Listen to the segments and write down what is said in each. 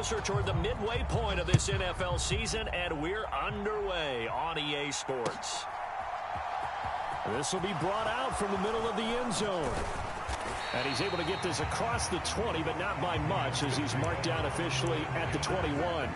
closer toward the midway point of this NFL season, and we're underway on EA Sports. This will be brought out from the middle of the end zone. And he's able to get this across the 20, but not by much, as he's marked down officially at the 21.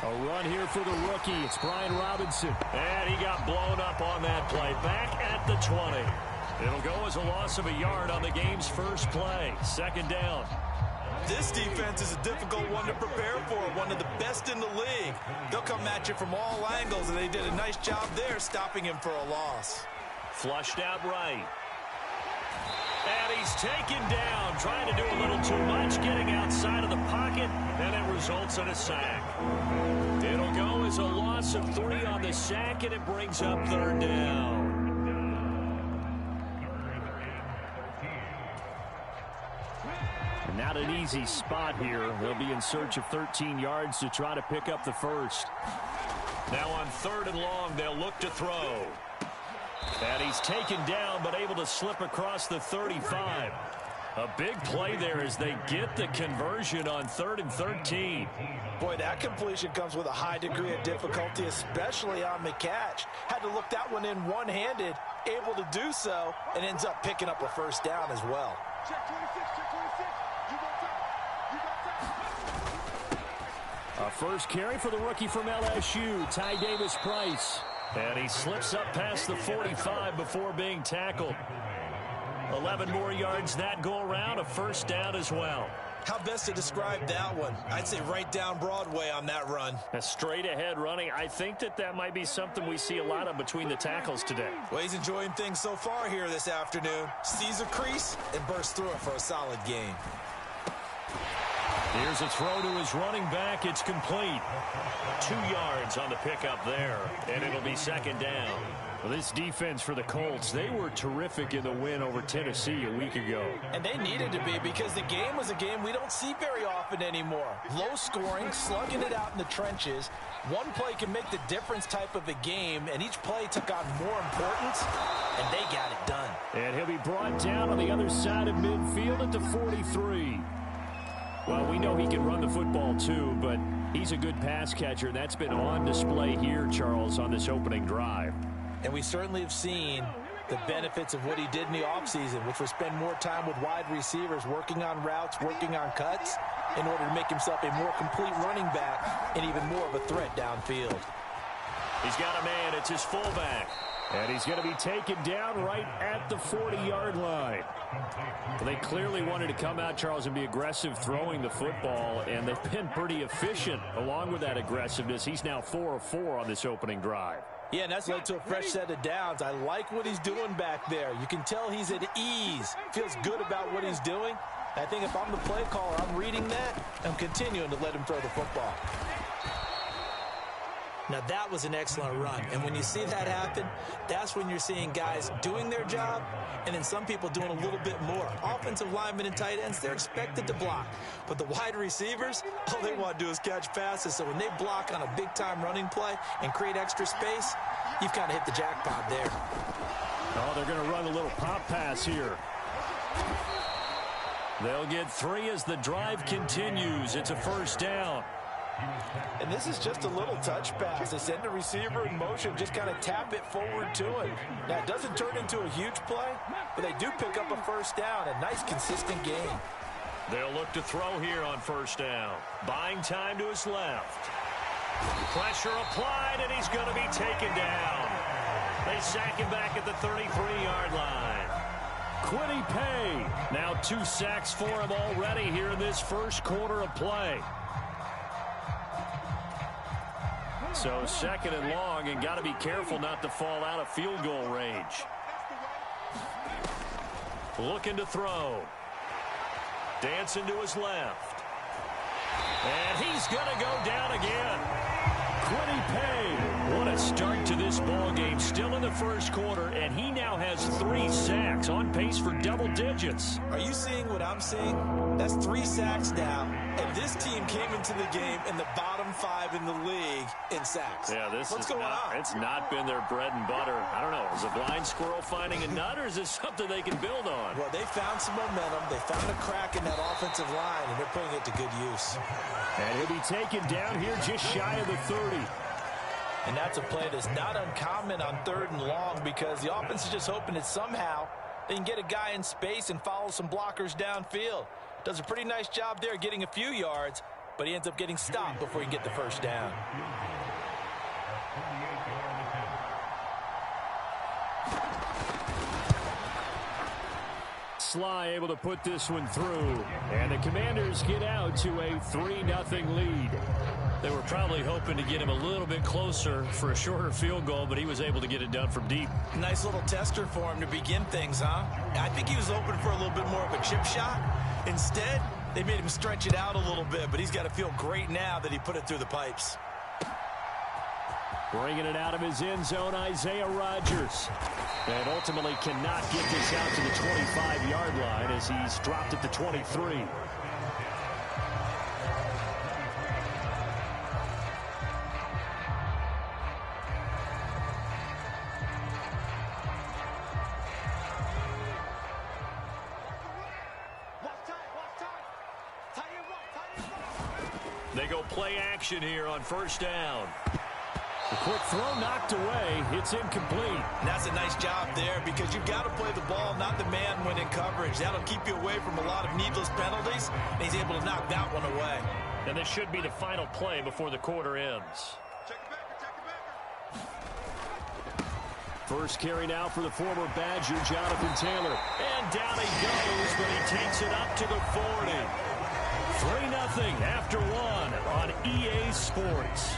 A run here for the rookie. It's Brian Robinson. And he got blown up on that play. Back at the 20. It'll go as a loss of a yard on the game's first play. Second down. This defense is a difficult one to prepare for. One of the best in the league. They'll come at you from all angles, and they did a nice job there stopping him for a loss. Flushed out right. And he's taken down, trying to do a little too much, getting outside of the pocket, and it results in a sack. It'll go as a loss of 3 on the sack, and it brings up third down. Not an easy spot here. They'll be in search of 13 yards to try to pick up the first. Now on 3rd and long, they'll look to throw. And he's taken down, but able to slip across the 35. A big play there as they get the conversion on 3rd and 13. Boy, that completion comes with a high degree of difficulty, especially on the catch. Had to look that one in one-handed, able to do so, and ends up picking up a first down as well. Check 26, check 26. You got that. A first carry for the rookie from LSU, Ty Davis-Price. And he slips up past the 45 before being tackled. 11 more yards that go around, a first down as well. How best to describe that one? I'd say right down Broadway on that run. A straight ahead running. I think that might be something we see a lot of between the tackles today. Well, he's enjoying things so far here this afternoon. Sees a crease and bursts through it for a solid gain. Here's a throw to his running back. It's complete. 2 yards on the pickup there, and it'll be second down. Well, this defense for the Colts, they were terrific in the win over Tennessee a week ago. And they needed to be, because the game was a game we don't see very often anymore. Low scoring, slugging it out in the trenches. One play can make the difference type of a game, and each play took on more importance, and they got it done. And he'll be brought down on the other side of midfield at the 43. Well, we know he can run the football too, but he's a good pass catcher. That's been on display here, Charles, on this opening drive. And we certainly have seen the benefits of what he did in the offseason, which was spend more time with wide receivers, working on routes, working on cuts, in order to make himself a more complete running back and even more of a threat downfield. He's got a man. It's his fullback. And he's going to be taken down right at the 40-yard line. Well, they clearly wanted to come out, Charles, and be aggressive throwing the football, and they've been pretty efficient along with that aggressiveness. He's now 4 of 4 on this opening drive. Yeah, and that's led to a fresh set of downs. I like what he's doing back there. You can tell he's at ease, feels good about what he's doing. I think if I'm the play caller, I'm reading that. I'm continuing to let him throw the football. Now, that was an excellent run. And when you see that happen, that's when you're seeing guys doing their job and then some people doing a little bit more. Offensive linemen and tight ends, they're expected to block. But the wide receivers, all they want to do is catch passes. So when they block on a big-time running play and create extra space, you've kind of hit the jackpot there. Oh, they're going to run a little pop pass here. They'll get 3 as the drive continues. It's a first down. And this is just a little touch pass. They send the receiver in motion, just kind of tap it forward to him. Now, it doesn't turn into a huge play, but they do pick up a first down. A nice, consistent gain. They'll look to throw here on first down. Buying time to his left. Pressure applied, and he's going to be taken down. They sack him back at the 33-yard line. Quiddy Pay. Now 2 sacks for him already here in this first quarter of play. So second and long, and got to be careful not to fall out of field goal range. Looking to throw. Dancing to his left. And he's going to go down again. Quiddy Pay. What a start to this ball game. Still in the first quarter, and he now has 3 sacks, on pace for double digits. Are you seeing what I'm seeing? That's 3 sacks now. And this team came into the game in the bottom 5 in the league in sacks. Yeah, What's going on? It's not been their bread and butter. I don't know. Is a blind squirrel finding a nut, or is this something they can build on? Well, they found some momentum. They found a crack in that offensive line, and they're putting it to good use. And he'll be taken down here just shy of the 30. And that's a play that's not uncommon on 3rd and long, because the offense is just hoping that somehow they can get a guy in space and follow some blockers downfield. Does a pretty nice job there getting a few yards, but he ends up getting stopped before he can get the first down. Sly able to put this one through, and the Commanders get out to a 3-0 lead. They were probably hoping to get him a little bit closer for a shorter field goal, but he was able to get it done from deep. Nice little tester for him to begin things, huh? I think he was open for a little bit more of a chip shot. Instead, they made him stretch it out a little bit, but he's got to feel great now that he put it through the pipes. Bringing it out of his end zone, Isaiah Rodgers. And ultimately cannot get this out to the 25-yard line as he's dropped at the 23. They go play action here on first down. The quick throw knocked away. It's incomplete. And that's a nice job there, because you've got to play the ball, not the man when in coverage. That'll keep you away from a lot of needless penalties, and he's able to knock that one away. And this should be the final play before the quarter ends. First carry now for the former Badger, Jonathan Taylor. And down he goes, but he takes it up to the 40. 3-0 after one on EA Sports.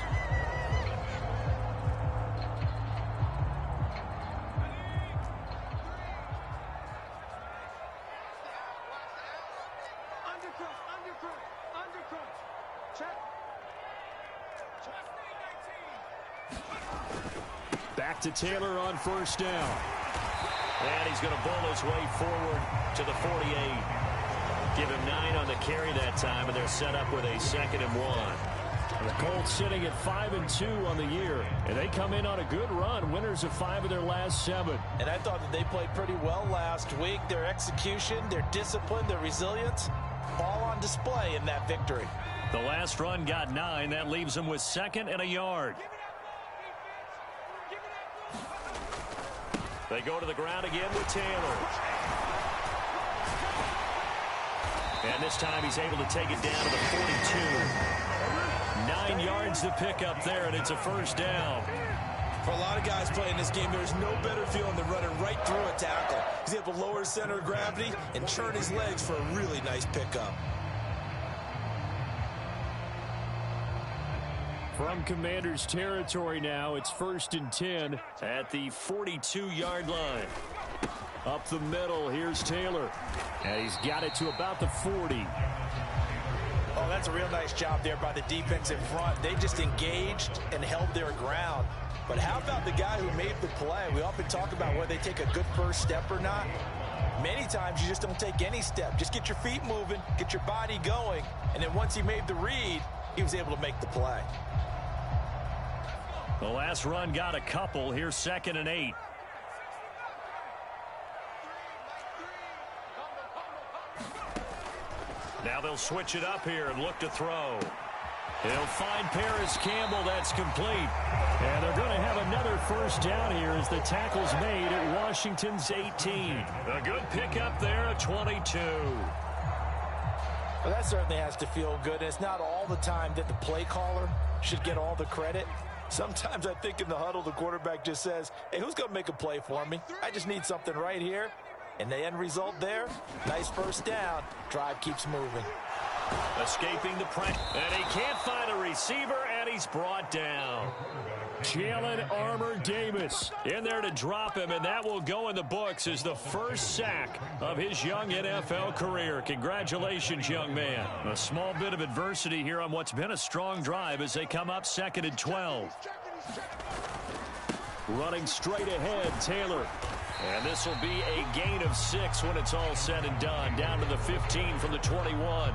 Back to Taylor on first down. And he's going to bowl his way forward to the 48. Give him 9 on the carry that time, and they're set up with a 2nd and 1. The Colts sitting at 5-2 on the year, and they come in on a good run, winners of 5 of their last 7. And I thought that they played pretty well last week. Their execution, their discipline, their resilience, all on display in that victory. The last run got 9. That leaves them with 2nd and a yard. They go to the ground again with Taylor. And this time he's able to take it down to the 42. 9 yards to pick up there, and it's a first down. For a lot of guys playing this game, there's no better feeling than running right through a tackle. He's able to lower his center of gravity and turn his legs for a really nice pickup. From Commanders territory now, it's 1st and 10 at the 42-yard line. Up the middle, here's Taylor. And he's got it to about the 40. Oh, that's a real nice job there by the defense in front. They just engaged and held their ground. But how about the guy who made the play? We often talk about whether they take a good first step or not. Many times you just don't take any step. Just get your feet moving, get your body going, and then once he made the read, he was able to make the play. The last run got a couple. Here's 2nd and 8. Now they'll switch it up here and look to throw. He'll find Paris Campbell. That's complete. And they're going to have another first down here as the tackle's made at Washington's 18. A good pickup there at 22. Well, that certainly has to feel good. It's not all the time that the play caller should get all the credit. Sometimes I think in the huddle, the quarterback just says, hey, who's going to make a play for me? I just need something right here. And the end result there, nice first down. Drive keeps moving. Escaping the pressure. And he can't find a receiver, and he's brought down. Jalen Armour-Davis in there to drop him, and that will go in the books as the first sack of his young NFL career. Congratulations, young man. A small bit of adversity here on what's been a strong drive as they come up 2nd and 12. Running straight ahead, Taylor. And this will be a gain of 6 when it's all said and done. Down to the 15 from the 21.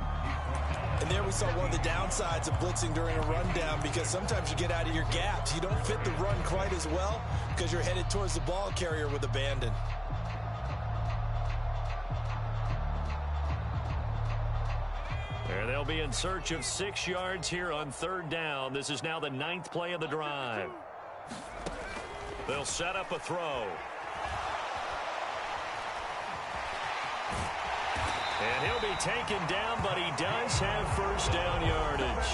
And there we saw one of the downsides of blitzing during a rundown, because sometimes you get out of your gaps. You don't fit the run quite as well because you're headed towards the ball carrier with abandon. And they'll be in search of 6 yards here on 3rd down. This is now the 9th play of the drive. They'll set up a throw. And he'll be taken down, but he does have 1st down yardage.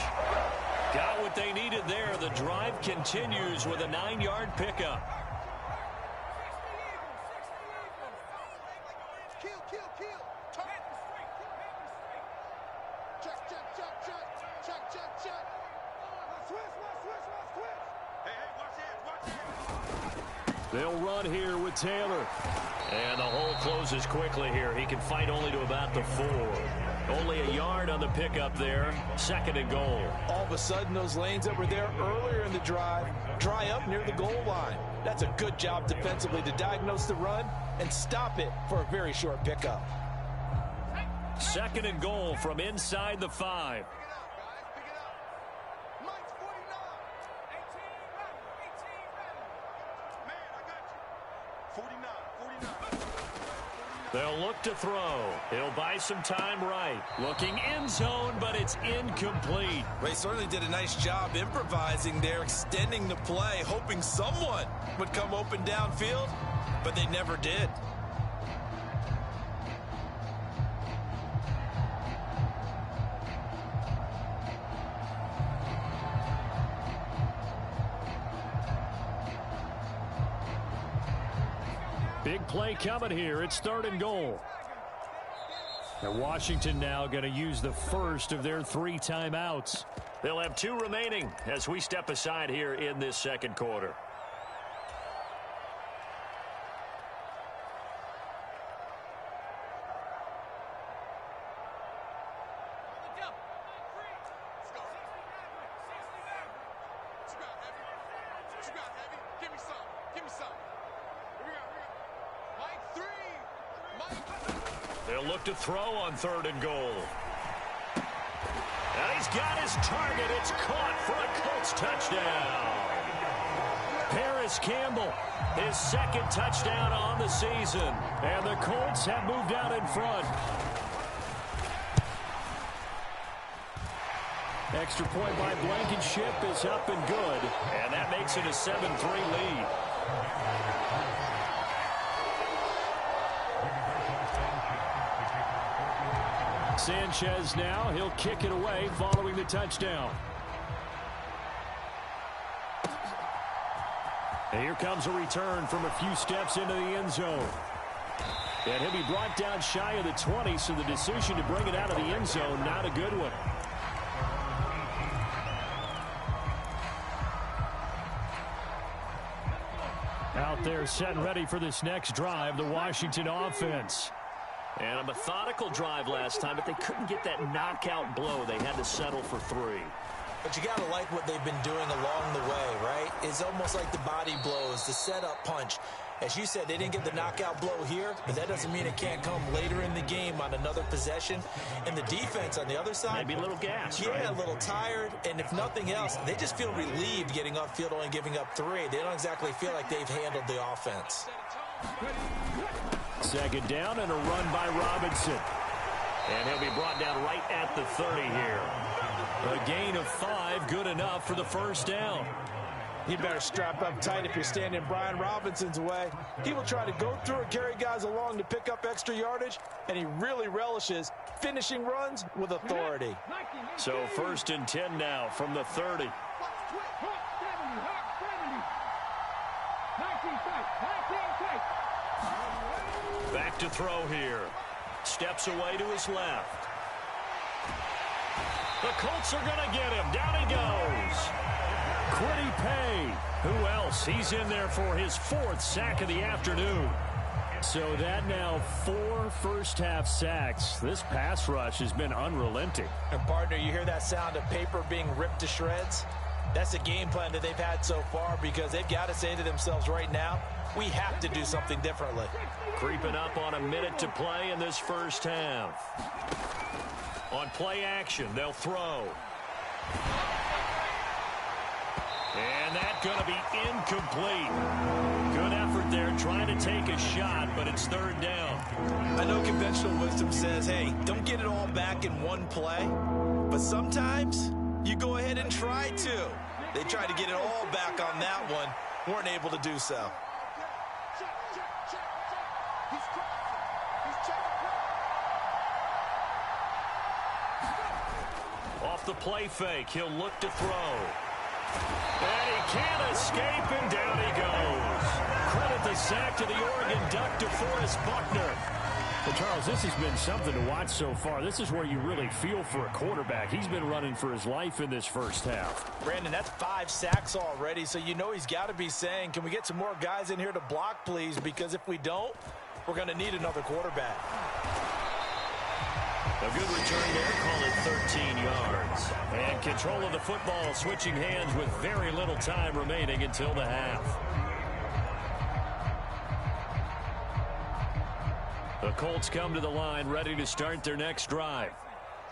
Got what they needed there. The drive continues with a 9-yard pickup. Kill. Turn. Check. Switch. Hey, watch it. They'll run here with Taylor. And the hole closes quickly here. He can fight only to about the 4. Only a yard on the pickup there. 2nd and goal. All of a sudden, those lanes that were there earlier in the drive dry up near the goal line. That's a good job defensively to diagnose the run and stop it for a very short pickup. 2nd and goal from inside the 5. They'll look to throw. He'll buy some time right. Looking end zone, but it's incomplete. They certainly did a nice job improvising there, extending the play, hoping someone would come open downfield, but they never did. Big play coming here. It's 3rd and goal. And Washington now going to use the first of their 3 timeouts. They'll have 2 remaining as we step aside here in this 2nd quarter. They'll look to throw on 3rd and goal. And he's got his target. It's caught for a Colts touchdown. Paris Campbell, his 2nd touchdown on the season. And the Colts have moved out in front. Extra point by Blankenship is up and good. And that makes it a 7-3 lead. Sanchez now, he'll kick it away following the touchdown. And here comes a return from a few steps into the end zone. And he'll be brought down shy of the 20, so the decision to bring it out of the end zone, not a good one. Out there set and ready for this next drive, the Washington offense. And a methodical drive last time, but they couldn't get that knockout blow. They had to settle for 3. But you got to like what they've been doing along the way, right? It's almost like the body blows, the setup punch. As you said, they didn't get the knockout blow here, but that doesn't mean it can't come later in the game on another possession. And the defense on the other side, maybe a little gas, yeah, right? A little tired. And if nothing else, they just feel relieved getting upfield, only giving up 3. They don't exactly feel like they've handled the offense. 2nd down and a run by Robinson. And he'll be brought down right at the 30 here. A gain of 5, good enough for the 1st down. You better strap up tight if you're standing Brian Robinson's way. He will try to go through and carry guys along to pick up extra yardage, and he really relishes finishing runs with authority. So 1st and 10 now from the 30. Back to throw here. Steps away to his left. The Colts are going to get him. Down he goes. Quiddy Pay. Who else? He's in there for his 4th sack of the afternoon. So that now 4 first-half sacks. This pass rush has been unrelenting. And, partner, you hear that sound of paper being ripped to shreds? That's a game plan that they've had so far, because they've got to say to themselves right now, we have to do something differently. Creeping up on a minute to play in this 1st half. On play action, they'll throw. And that's going to be incomplete. Good effort there trying to take a shot, but it's third down. I know conventional wisdom says, hey, don't get it all back in one play. But sometimes you go ahead and try to. They tried to get it all back on that one. Weren't able to do so. Off the play fake, he'll look to throw. And he can't escape, and down he goes. Credit the sack to the Oregon Duck, DeForest Buckner. Well, Charles, this has been something to watch so far. This is where you really feel for a quarterback. He's been running for his life in this first half. Brandon, that's 5 sacks already, so you know he's got to be saying, can we get some more guys in here to block, please? Because if we don't, we're going to need another quarterback. A good return there, call it 13 yards. And control of the football, switching hands with very little time remaining until the half. The Colts come to the line, ready to start their next drive.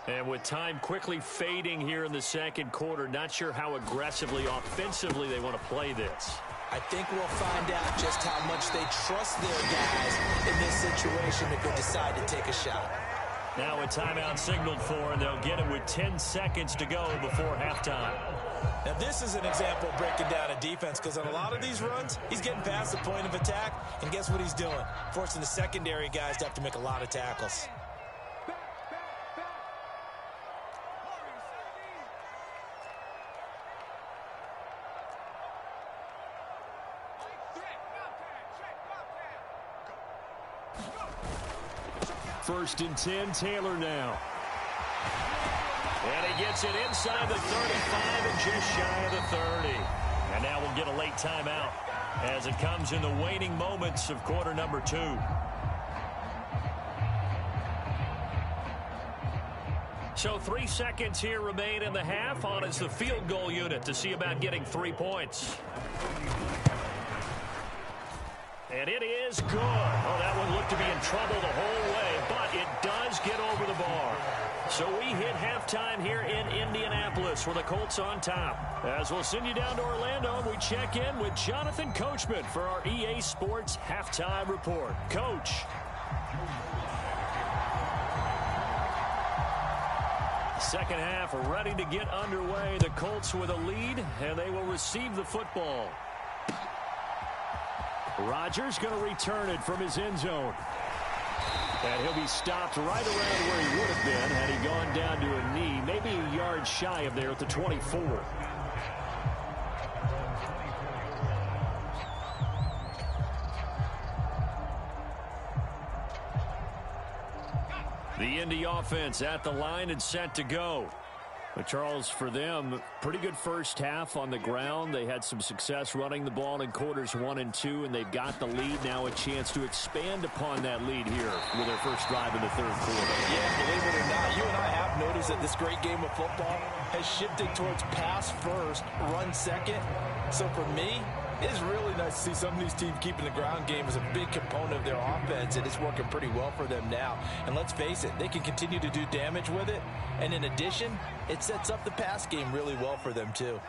And with time quickly fading here in the second quarter, not sure how aggressively, offensively they want to play this. I think we'll find out just how much they trust their guys in this situation if they decide to take a shot. Now a timeout signaled for, and they'll get it with 10 seconds to go before halftime. Now this is an example of breaking down a defense, because on a lot of these runs, he's getting past the point of attack, and guess what he's doing? Forcing the secondary guys to have to make a lot of tackles. First and 10, Taylor now. And he gets it inside the 35 and just shy of the 30. And now we'll get a late timeout as it comes in the waning moments of quarter number 2. So 3 seconds here remain in the half. On is the field goal unit to see about getting 3 points. And it is good. Oh, that one looked to be in trouble the whole way, but it does get over the bar. So we hit halftime here in Indianapolis with the Colts on top. As we'll send you down to Orlando, we check in with Jonathan Coachman for our EA Sports Halftime Report. Coach. Second half ready to get underway. The Colts with a lead, and they will receive the football. Rodgers going to return it from his end zone. And he'll be stopped right around where he would have been had he gone down to a knee, maybe a yard shy of there at the 24. The Indy offense at the line and set to go. But Charles, for them, pretty good first half on the ground. They had some success running the ball in quarters 1 and 2, and they've got the lead. Now a chance to expand upon that lead here with their first drive in the third quarter. Yeah, believe it or not, you and I have noticed that this great game of football has shifted towards pass first, run second. So for me, it is really nice to see some of these teams keeping the ground game as a big component of their offense, and it's working pretty well for them now. And let's face it, they can continue to do damage with it. And in addition, it sets up the pass game really well for them, too.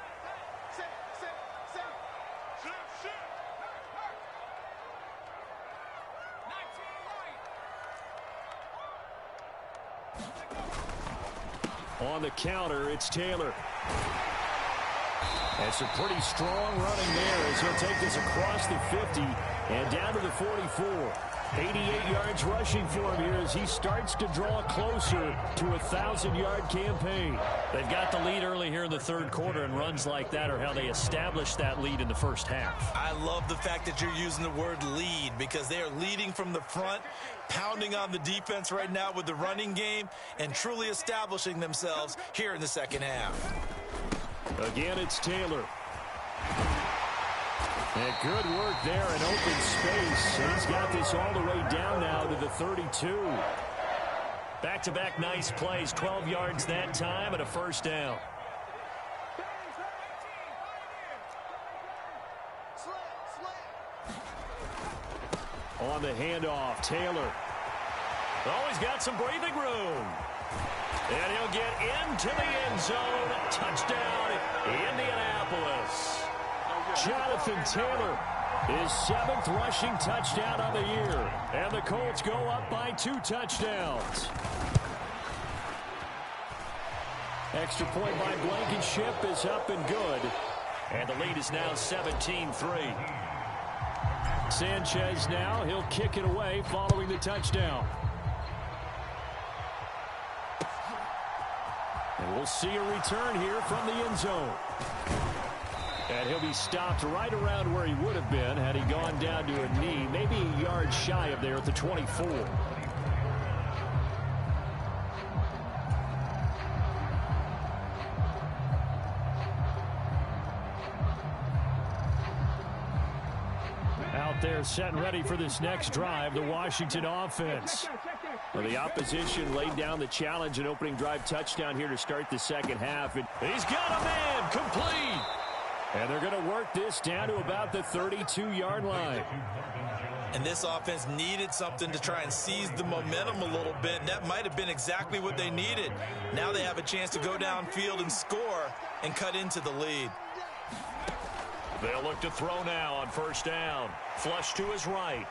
On the counter, it's Taylor. And some pretty strong running there as he'll take this across the 50 and down to the 44. 88 yards rushing for him here as he starts to draw closer to a 1,000-yard campaign. They've got the lead early here in the third quarter, and runs like that are how they established that lead in the first half. I love the fact that you're using the word lead, because they are leading from the front, pounding on the defense right now with the running game, and truly establishing themselves here in the second half. Again, it's Taylor. And good work there in open space. And he's got this all the way down now to the 32. Back-to-back nice plays, 12 yards that time and a first down. On the handoff, Taylor. Oh, he's got some breathing room. And he'll get into the end zone. Touchdown, Indianapolis. Jonathan Taylor, his 7th rushing touchdown of the year. And the Colts go up by 2 touchdowns. Extra point by Blankenship is up and good. And the lead is now 17-3. Sanchez now, he'll kick it away following the touchdown. And we'll see a return here from the end zone. And he'll be stopped right around where he would have been had he gone down to a knee, maybe a yard shy of there at the 24. Out there set and ready for this next drive, the Washington offense. Well, the opposition laid down the challenge, an opening drive touchdown here to start the second half. And he's got a man, complete. And they're going to work this down to about the 32-yard line. And this offense needed something to try and seize the momentum a little bit, and that might have been exactly what they needed. Now they have a chance to go downfield and score and cut into the lead. They'll look to throw now on first down. Flush to his right.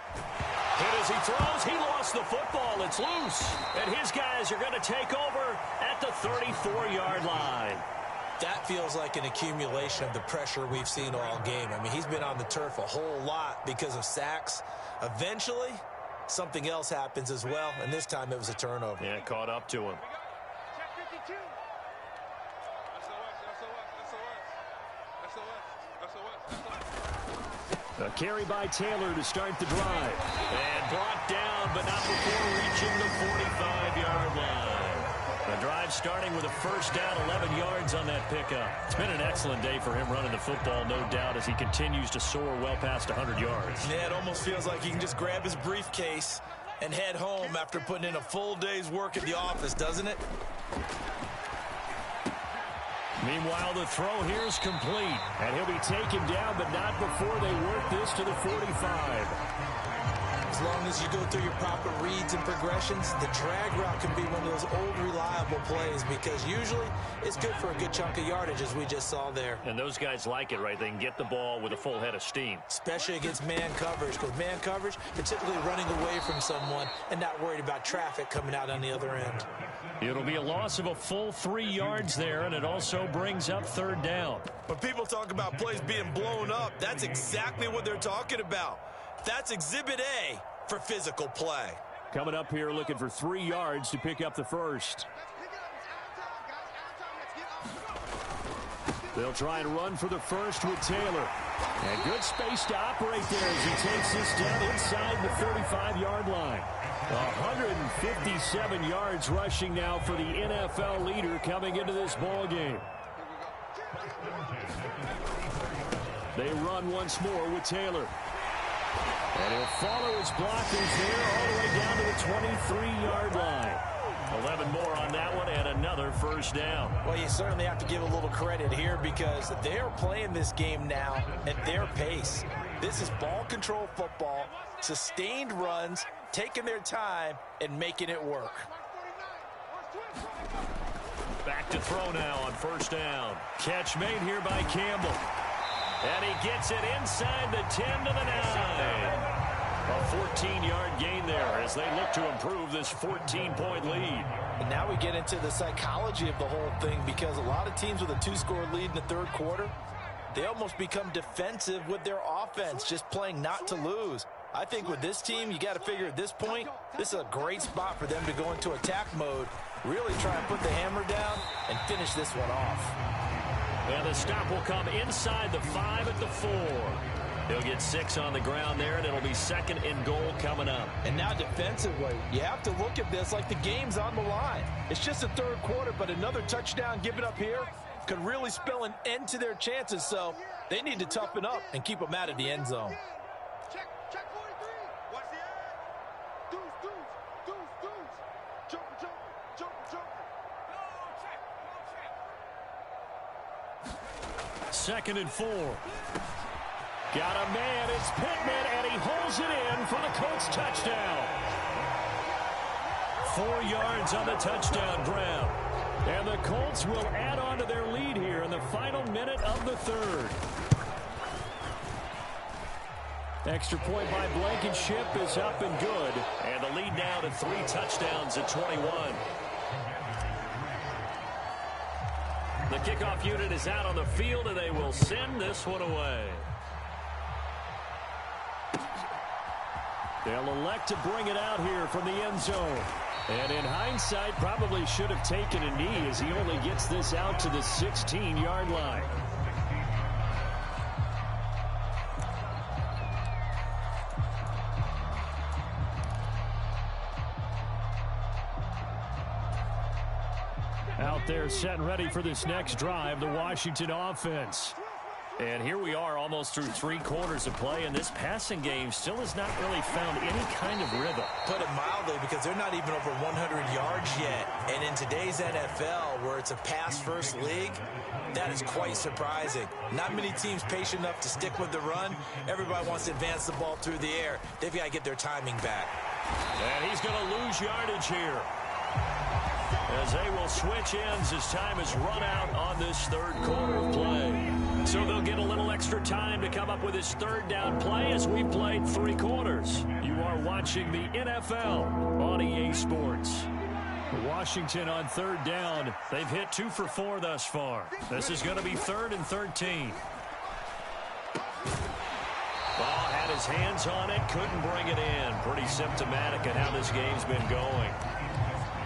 Hit as he throws. He lost the football. It's loose. And his guys are going to take over at the 34-yard line. That feels like an accumulation of the pressure we've seen all game. I mean, he's been on the turf a whole lot because of sacks. Eventually, something else happens as well, and this time it was a turnover. Yeah, caught up to him. A carry by Taylor to start the drive. And brought down, but not before reaching the 45-yard line. The drive starting with a first down, 11 yards on that pickup. It's been an excellent day for him running the football, no doubt, as he continues to soar well past 100 yards. Yeah, it almost feels like he can just grab his briefcase and head home after putting in a full day's work at the office, doesn't it? Meanwhile, the throw here is complete. And he'll be taken down, but not before they work this to the 45. As long as you go through your proper reads and progressions, the drag route can be one of those old reliable plays because usually it's good for a good chunk of yardage, as we just saw there. And those guys like it, right? They can get the ball with a full head of steam. Especially against man coverage, because man coverage, they're typically running away from someone and not worried about traffic coming out on the other end. It'll be a loss of a full 3 yards there, and it also brings up third down. When people talk about plays being blown up, that's exactly what they're talking about. That's Exhibit A for physical play. Coming up here looking for 3 yards to pick up the first. They'll try and run for the first with Taylor. And good space to operate there as he takes this down inside the 35-yard line. 157 yards rushing now for the NFL leader coming into this ball game. They run once more with Taylor. And he'll follow his blockers there all the way down to the 23-yard line. 11 more on that one and another first down. Well, you certainly have to give a little credit here because they're playing this game now at their pace. This is ball control football, sustained runs, taking their time and making it work. Back to throw now on first down. Catch made here by Campbell. And he gets it inside the 10 to the 9. A 14-yard gain there as they look to improve this 14-point lead. And now we get into the psychology of the whole thing because a lot of teams with a 2-score lead in the third quarter, they almost become defensive with their offense, just playing not to lose. I think with this team, you got to figure at this point, this is a great spot for them to go into attack mode, really try and put the hammer down and finish this one off. And the stop will come inside the 5 at the 4. He'll get 6 on the ground there, and it'll be second and goal coming up. And now defensively, you have to look at this like the game's on the line. It's just the third quarter, but another touchdown given up here could really spell an end to their chances. So they need to toughen up and keep them out of the end zone. Check 43. Watch the edge. Deuce. Joker. Second and 4. Got a man, it's Pittman, and he holds it in for the Colts touchdown. 4 yards on the touchdown grab. And the Colts will add on to their lead here in the final minute of the third. Extra point by Blankenship is up and good. And the lead now to 3 touchdowns at 21. The kickoff unit is out on the field, and they will send this one away. They'll elect to bring it out here from the end zone. And in hindsight, probably should have taken a knee as he only gets this out to the 16-yard line. Out there set and ready for this next drive, the Washington offense. And here we are almost through 3 quarters of play, and this passing game still has not really found any kind of rhythm. Put it mildly, because they're not even over 100 yards yet. And in today's NFL, where it's a pass-first league, that is quite surprising. Not many teams patient enough to stick with the run. Everybody wants to advance the ball through the air. They've got to get their timing back. And he's going to lose yardage here, as they will switch ends as time is run out on this third quarter of play. So they'll get a little extra time to come up with his third down play as we've played 3 quarters. You are watching the NFL on EA Sports. Washington on third down. They've hit 2 for 4 thus far. This is going to be 3rd and 13. Ball had his hands on it, couldn't bring it in. Pretty symptomatic of how this game's been going.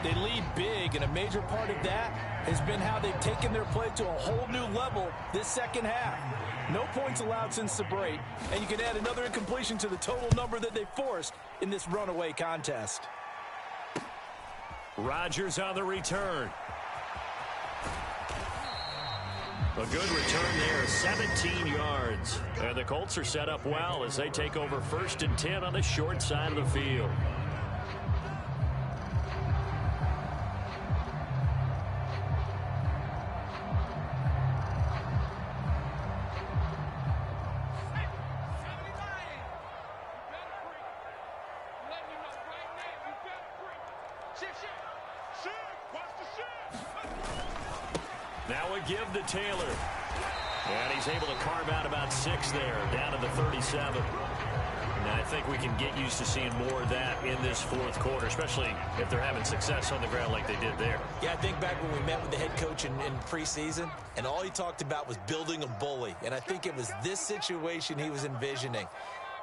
They lead big, and a major part of that has been how they've taken their play to a whole new level this second half. No points allowed since the break, and you can add another incompletion to the total number that they forced in this runaway contest. Rodgers on the return. A good return there, 17 yards. And the Colts are set up well as they take over 1st and 10 on the short side of the field. Now a give to Taylor. And he's able to carve out about 6 there, down to the 37. And I think we can get used to seeing more of that in this 4th quarter, especially if they're having success on the ground like they did there. Yeah, I think back when we met with the head coach in preseason, and all he talked about was building a bully. And I think it was this situation he was envisioning.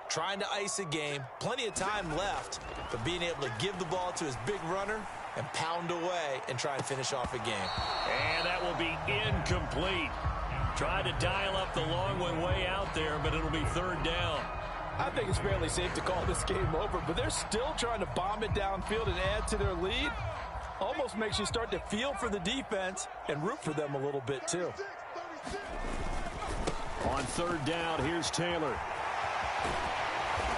Trying to ice a game, plenty of time left, but being able to give the ball to his big runner and pound away and try and finish off a game. And that will be incomplete. Tried to dial up the long one way out there, but it'll be 3rd down. I think it's fairly safe to call this game over, but they're still trying to bomb it downfield and add to their lead. Almost makes you start to feel for the defense and root for them a little bit too. On 3rd down, here's Taylor.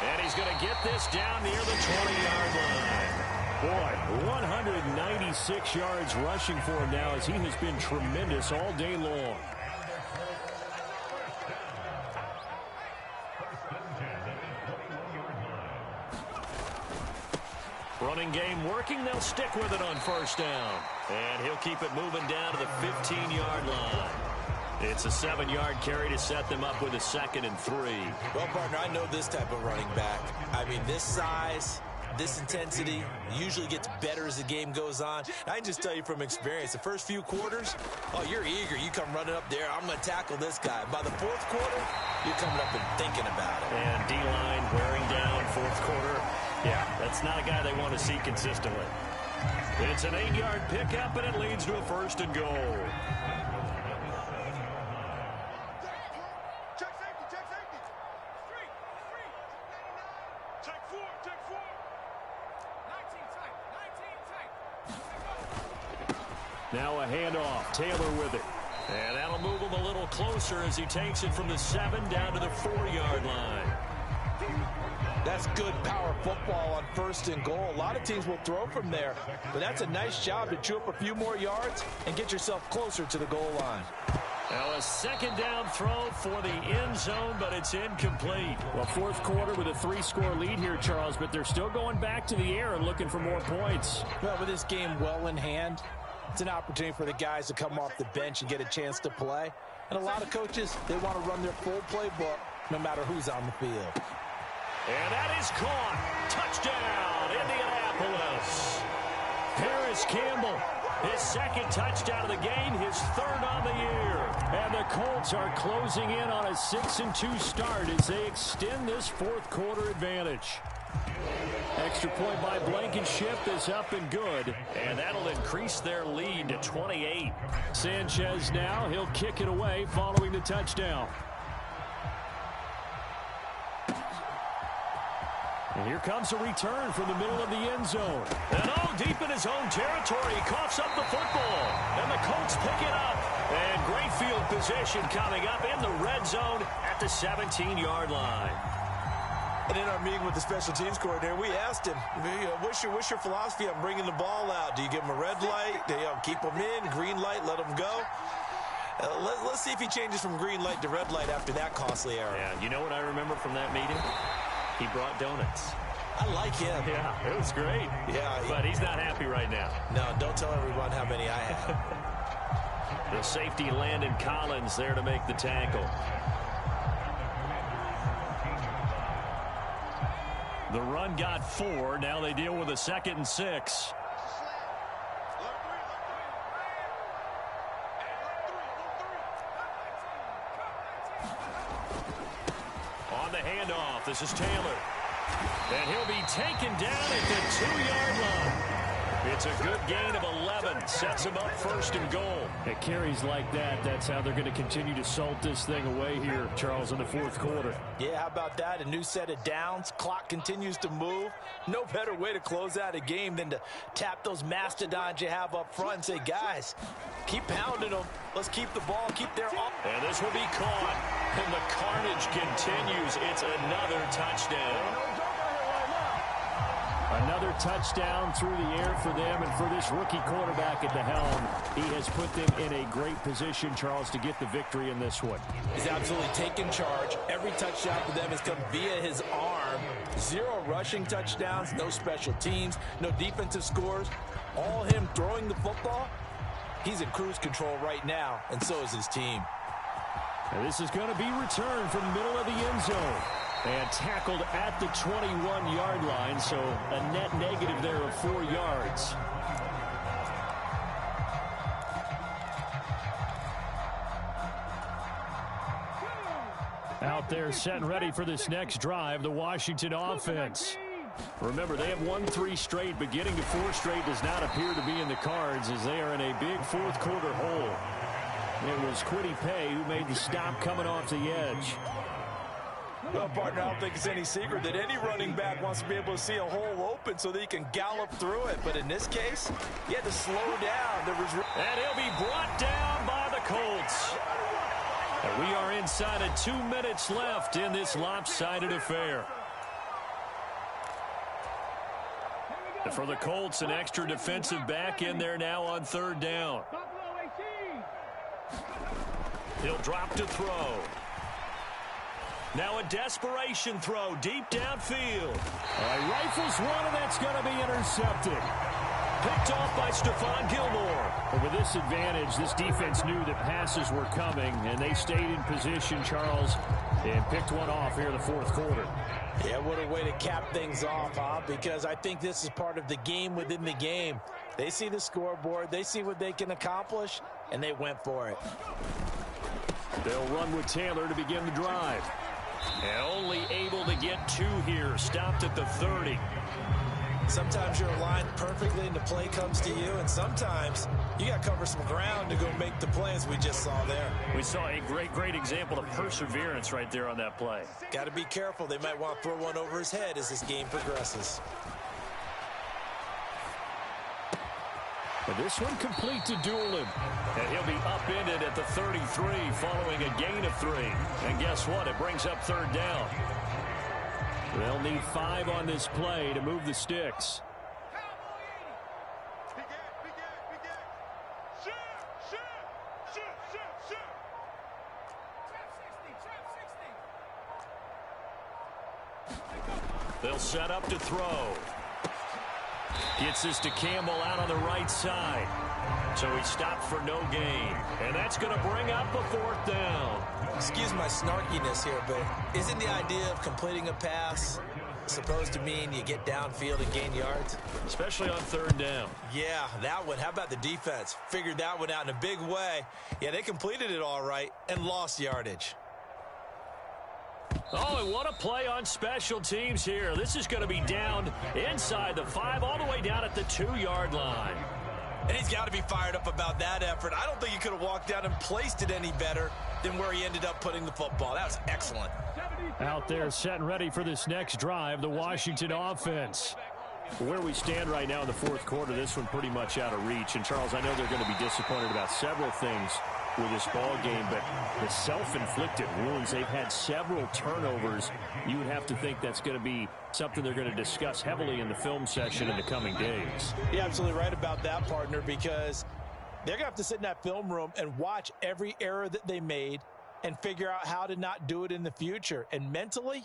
And he's going to get this down near the 20-yard line. Boy, 196 yards rushing for him now as he has been tremendous all day long. Running game working. They'll stick with it on 1st down. And he'll keep it moving down to the 15-yard line. It's a 7-yard carry to set them up with a 2nd and 3. Well, partner, I know this type of running back. I mean, this size, this intensity usually gets better as the game goes on. I can just tell you from experience, the first few quarters, oh, you're eager. You come running up there. I'm going to tackle this guy. By the 4th quarter, you're coming up and thinking about it. And D-line wearing down 4th quarter. Yeah, that's not a guy they want to see consistently. It's an 8-yard pickup, and it leads to a 1st and goal. Now a handoff. Taylor with it. And that'll move him a little closer as he takes it from the 7 down to the 4-yard line. That's good power football on 1st and goal. A lot of teams will throw from there, but that's a nice job to chew up a few more yards and get yourself closer to the goal line. Now a second down throw for the end zone, but it's incomplete. Well, fourth quarter with a 3-score lead here, Charles, but they're still going back to the air and looking for more points. Well, with this game well in hand, it's an opportunity for the guys to come off the bench and get a chance to play. And a lot of coaches, they want to run their full playbook no matter who's on the field. And that is caught. Touchdown, Indianapolis. Harris Campbell, his second touchdown of the game, his third on the year. And the Colts are closing in on a 6-2 start as they extend this fourth quarter advantage. Extra point by Blankenship is up and good. And that'll increase their lead to 28. Sanchez now, he'll kick it away following the touchdown. And here comes a return from the middle of the end zone. And deep in his own territory, he coughs up the football. And the Colts pick it up. And great field position coming up in the red zone at the 17-yard line. And in our meeting with the special teams coordinator, we asked him, what's your philosophy on bringing the ball out? Do you give him a red light? Do you keep him in? Green light, let him go? Let's see if he changes from green light to red light after that costly error. Yeah, you know what I remember from that meeting? He brought donuts. I like him. Yeah, it was great. Yeah. But he's not happy right now. No, don't tell everyone how many I had. The safety, Landon Collins, there to make the tackle. The run got 4. Now they deal with a 2nd and 6. On the handoff, this is Taylor. And he'll be taken down at the 2-yard line. It's a good gain of 11. Sets him up 1st and goal. At carries like that, that's how they're going to continue to salt this thing away here, Charles, in the fourth quarter. Yeah, how about that? A new set of downs. Clock continues to move. No better way to close out a game than to tap those mastodons you have up front and say, guys, keep pounding them. Let's keep the ball, keep their up. And this will be caught. And the carnage continues. It's another touchdown. Another touchdown through the air for them, and for this rookie quarterback at the helm, he has put them in a great position, Charles, to get the victory in this one. He's absolutely taken charge. Every touchdown for them has come via his arm. 0 rushing touchdowns, no special teams, no defensive scores. All him throwing the football. He's in cruise control right now, and so is his team. And this is going to be returned from the middle of the end zone. And tackled at the 21-yard line, so a net negative there of 4 yards. Out there set and ready for this next drive, the Washington offense. Remember, they have won 3 straight, but getting to 4 straight does not appear to be in the cards as they are in a big fourth quarter hole. It was Kwity Paye who made the stop coming off the edge. Well, partner, I don't think it's any secret that any running back wants to be able to see a hole open so that he can gallop through it. But in this case, he had to slow down. And he'll be brought down by the Colts. And we are inside of 2 minutes left in this lopsided affair. And for the Colts, an extra defensive back in there now on 3rd down. He'll drop to throw. Now a desperation throw deep downfield. Rifles one, and that's going to be intercepted. Picked off by Stephon Gilmore. But with this advantage, this defense knew that passes were coming, and they stayed in position, Charles, and picked one off here in the fourth quarter. Yeah, what a way to cap things off, huh? Because I think this is part of the game within the game. They see the scoreboard, they see what they can accomplish, and they went for it. They'll run with Taylor to begin the drive. And only able to get 2 here. Stopped at the 30. Sometimes you're aligned perfectly and the play comes to you, and sometimes you got to cover some ground to go make the play, as we just saw there. We saw a great example of perseverance right there on that play. Got to be careful. They might want to throw one over his head as this game progresses. And this one complete to Doolin. And he'll be upended at the 33 following a gain of 3. And guess what? It brings up 3rd down. They'll need 5 on this play to move the sticks. They'll set up to throw. Gets this to Campbell out on the right side. So he stopped for no gain. And that's going to bring up a 4th down. Excuse my snarkiness here, but isn't the idea of completing a pass supposed to mean you get downfield and gain yards? Especially on 3rd down. Yeah, that one. How about the defense? Figured that one out in a big way. Yeah, they completed it all right and lost yardage. Oh, and what a play on special teams here. This is going to be down inside the 5, all the way down at the 2-yard line. And he's got to be fired up about that effort. I don't think he could have walked down and placed it any better than where he ended up putting the football. That was excellent. Out there set and ready for this next drive, the Washington offense. Where we stand right now in the 4th quarter, this one pretty much out of reach. And, Charles, I know they're going to be disappointed about several things with this ball game, but the self-inflicted wounds, they've had several turnovers. You would have to think that's going to be something they're going to discuss heavily in the film session in the coming days. You're absolutely right about that, partner, because they're going to have to sit in that film room and watch every error that they made and figure out how to not do it in the future. And mentally,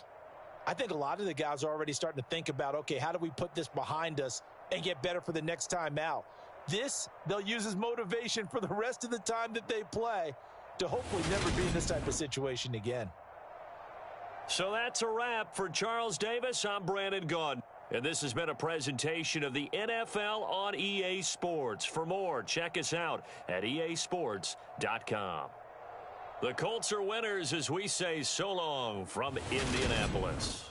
I think a lot of the guys are already starting to think about, okay, how do we put this behind us and get better for the next time out? This, they'll use as motivation for the rest of the time that they play to hopefully never be in this type of situation again. So that's a wrap for Charles Davis. I'm Brandon Gaudin. And this has been a presentation of the NFL on EA Sports. For more, check us out at easports.com. The Colts are winners as we say so long from Indianapolis.